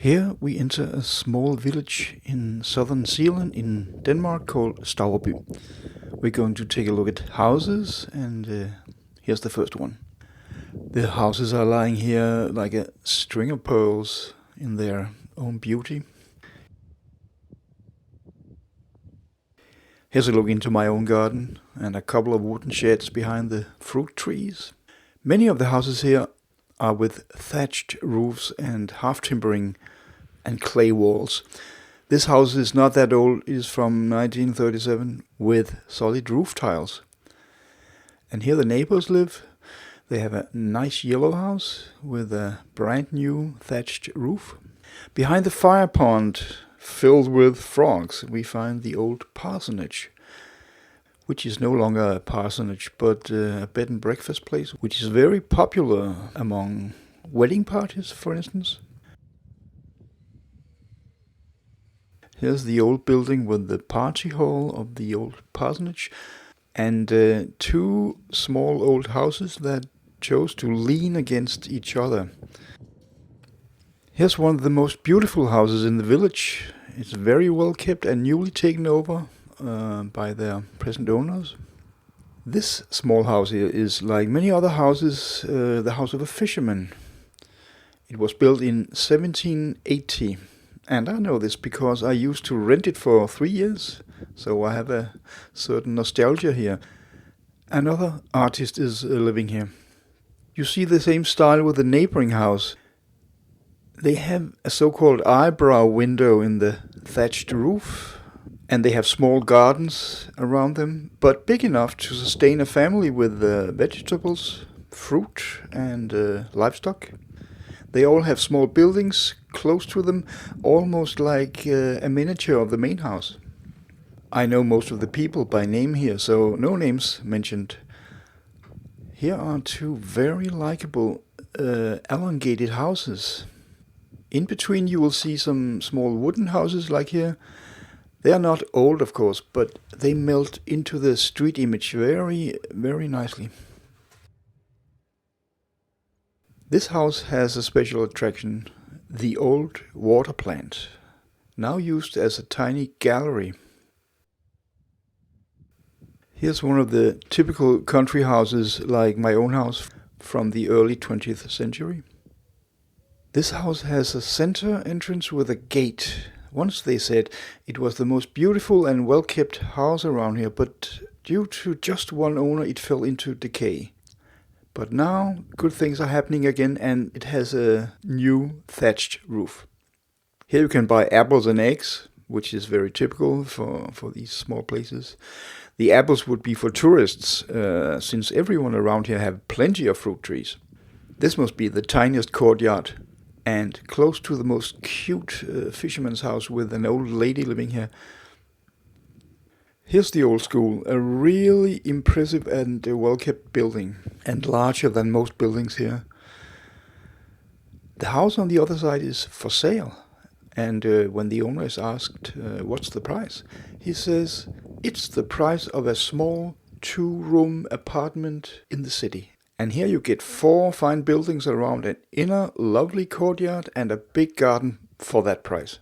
Here we enter a small village in southern Zealand in Denmark called Stauerby. We're going to take a look at houses, and here's the first one. The houses are lying here like a string of pearls in their own beauty. Here's a look into my own garden and a couple of wooden sheds behind the fruit trees. Many of the houses here are with thatched roofs and half timbering and clay walls. This house is not that old, it is from 1937 with solid roof tiles. And here the neighbors live. They have a nice yellow house with a brand new thatched roof. Behind the fire pond filled with frogs we find the old parsonage, which is no longer a parsonage but a bed and breakfast place, which is very popular among wedding parties, for instance. Here's the old building with the party hall of the old parsonage, and two small old houses that chose to lean against each other. Here's one of the most beautiful houses in the village. It's very well kept and newly taken over by their present owners. This small house here is, like many other houses, the house of a fisherman. It was built in 1780, and I know this because I used to rent it for 3 years, so I have a certain nostalgia here. Another artist is living here. You see the same style with the neighboring house. They have a so-called eyebrow window in the thatched roof, and they have small gardens around them, but big enough to sustain a family with vegetables, fruit, and livestock. They all have small buildings close to them, almost like a miniature of the main house. I know most of the people by name here, so no names mentioned. Here are two very likable elongated houses. In between you will see some small wooden houses like here. They are not old, of course, but they melt into the street image very, very nicely. This house has a special attraction, the old water plant, now used as a tiny gallery. Here's one of the typical country houses like my own house from the early 20th century. This house has a center entrance with a gate. Once they said it was the most beautiful and well-kept house around here, but due to just one owner it fell into decay. But now good things are happening again, and it has a new thatched roof. Here you can buy apples and eggs, which is very typical for these small places. The apples would be for tourists, since everyone around here have plenty of fruit trees. This must be the tiniest courtyard, and close to the most cute fisherman's house with an old lady living here. Here's the old school, a really impressive and well-kept building, and larger than most buildings here. The house on the other side is for sale, and when the owner is asked what's the price, he says it's the price of a small 2-room apartment in the city. And here you get 4 fine buildings around an inner lovely courtyard and a big garden for that price.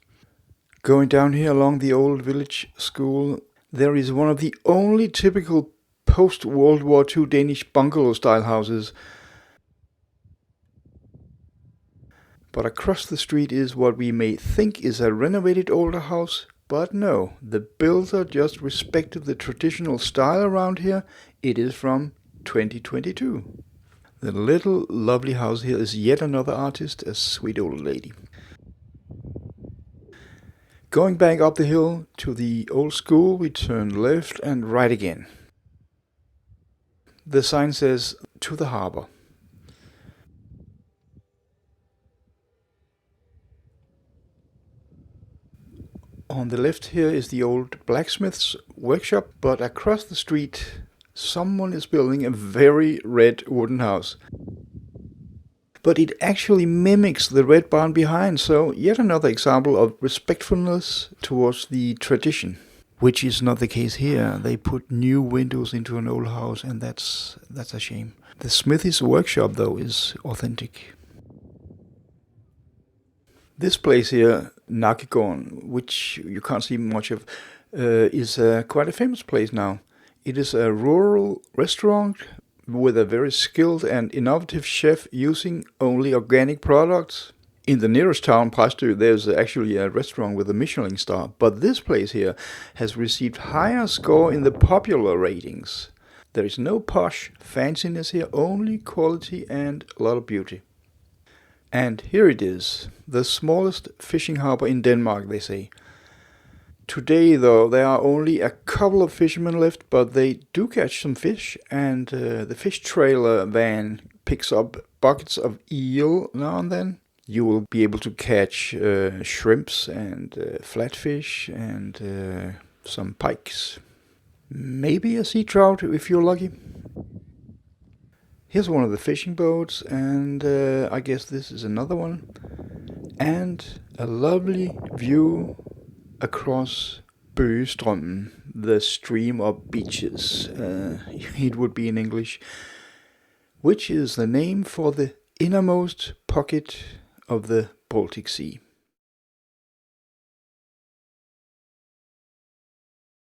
Going down here along the old village school, there is one of the only typical post-World War II Danish bungalow-style houses. But across the street is what we may think is a renovated older house, but no, the builder just respected the traditional style around here. It is from 2022. The little lovely house here is yet another artist, a sweet old lady. Going back up the hill to the old school, we turn left and right again. The sign says, "To the harbor." On the left here is the old blacksmith's workshop, but across the street someone is building a very red wooden house. But it actually mimics the red barn behind, so yet another example of respectfulness towards the tradition, which is not the case here. They put new windows into an old house, and that's a shame. The smithy's workshop, though, is authentic. This place here, Nakegården, which you can't see much of, is quite a famous place now. It is a rural restaurant with a very skilled and innovative chef using only organic products. In the nearest town, Præstø, there's actually a restaurant with a Michelin star, but this place here has received higher score in the popular ratings. There is no posh fanciness here, only quality and a lot of beauty. And here it is, the smallest fishing harbor in Denmark, they say. Today, though, there are only a couple of fishermen left, but they do catch some fish, and the fish trailer van picks up buckets of eel now and then. You will be able to catch shrimps and flatfish and some pikes. Maybe a sea trout if you're lucky. Here's one of the fishing boats, and I guess this is another one. And a lovely view across Bøgestrømmen, the stream of beaches, it would be in English, which is the name for the innermost pocket of the Baltic Sea.